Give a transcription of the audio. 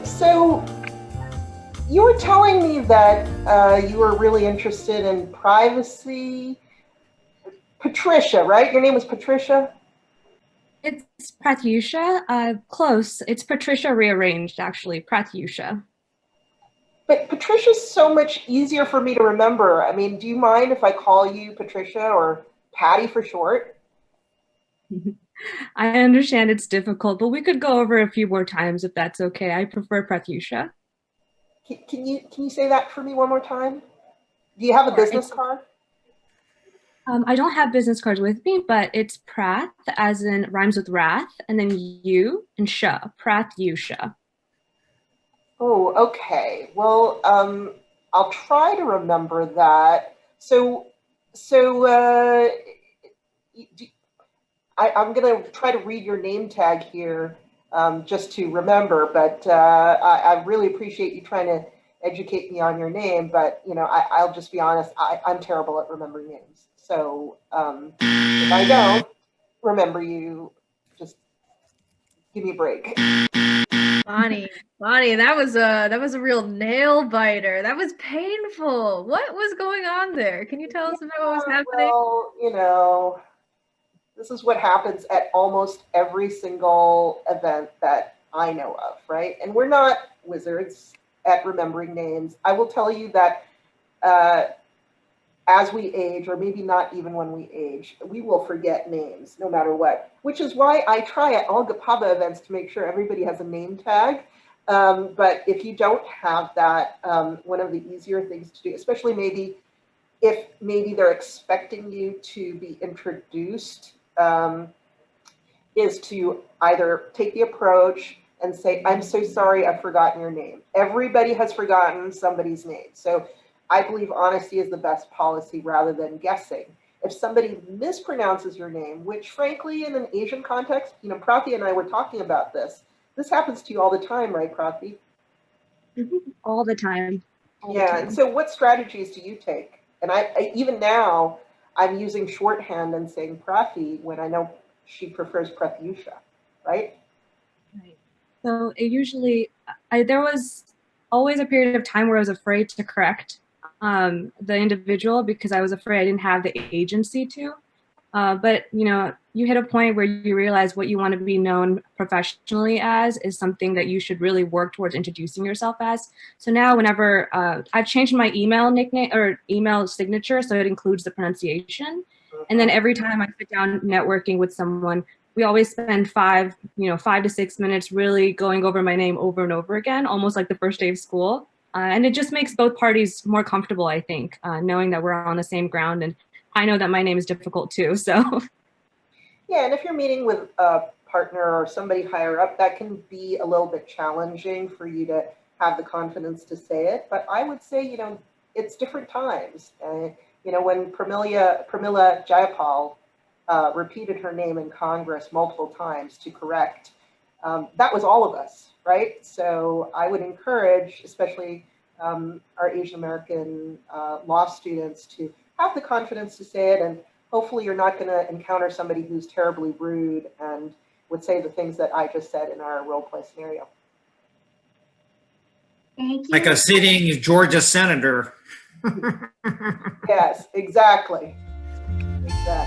So you were telling me that you were really interested in privacy. Patricia, right? Your name was Patricia? It's Prathyusha. Close. It's Patricia rearranged, actually. Prathyusha. But Patricia's so much easier for me to remember. I mean, do you mind if I call you Patricia or Patty for short? I understand it's difficult, but we could go over a few more times if that's okay. I prefer Prathyusha. Can you say that for me one more time? Do you have a Sure. business card? I don't have business cards with me, but it's Prath, as in rhymes with wrath, and then you and Sha, Prathyusha. Oh, okay. Well, I'll try to remember that. So, do, I'm going to try to read your name tag here just to remember, but I really appreciate you trying to educate me on your name. But, I'll just be honest, I'm terrible at remembering names. So if I don't remember you, just give me a break. Bonnie, Bonnie, that was a real nail biter. That was painful. What was going on there? Can you tell Yeah, us about what was happening? well, this is what happens at almost every single event that I know of, right? And we're not wizards at remembering names. I will tell you that uh, as we age, or maybe not even when we age, we will forget names no matter what, which is why I try at all GAPABA events to make sure everybody has a name tag. But if you don't have that, one of the easier things to do, especially maybe if maybe they're expecting you to be introduced, is to either take the approach and say, I'm so sorry, I've forgotten your name. Everybody has forgotten somebody's name. So I believe honesty is the best policy rather than guessing. If somebody mispronounces your name, which frankly, in an Asian context, Prathi and I were talking about this. This happens to you all the time, right, Prathi? All the time. All the Yeah. And time. so what strategies do you take? And I even now, I'm using shorthand and saying Prathi when I know she prefers Prathyusha, right? Right. So it usually, there was always a period of time where I was afraid to correct the individual because I was afraid I didn't have the agency to. But you hit a point where you realize what you want to be known professionally as is something that you should really work towards introducing yourself as. So now, whenever I've changed my email nickname or email signature, so it includes the pronunciation. And then Mhm. every time I sit down networking with someone, we always spend 5 to 6 minutes really going over my name over and over again, almost like the first day of school. And it just makes both parties more comfortable, I think, knowing that we're on the same ground. And I know that my name is difficult too. So Yeah, and if you're meeting with a partner or somebody higher up, that can be a little bit challenging for you to have the confidence to say it. But I would say, it's different times. When Pramila Jayapal repeated her name in Congress multiple times to correct, that was all of us, right? So I would encourage, especially our Asian American law students, to have the confidence to say it. And hopefully you're not going to encounter somebody who's terribly rude and would say the things that I just said in our role play scenario. Thank Like a you. sitting Georgia senator. Yes, exactly. Exactly.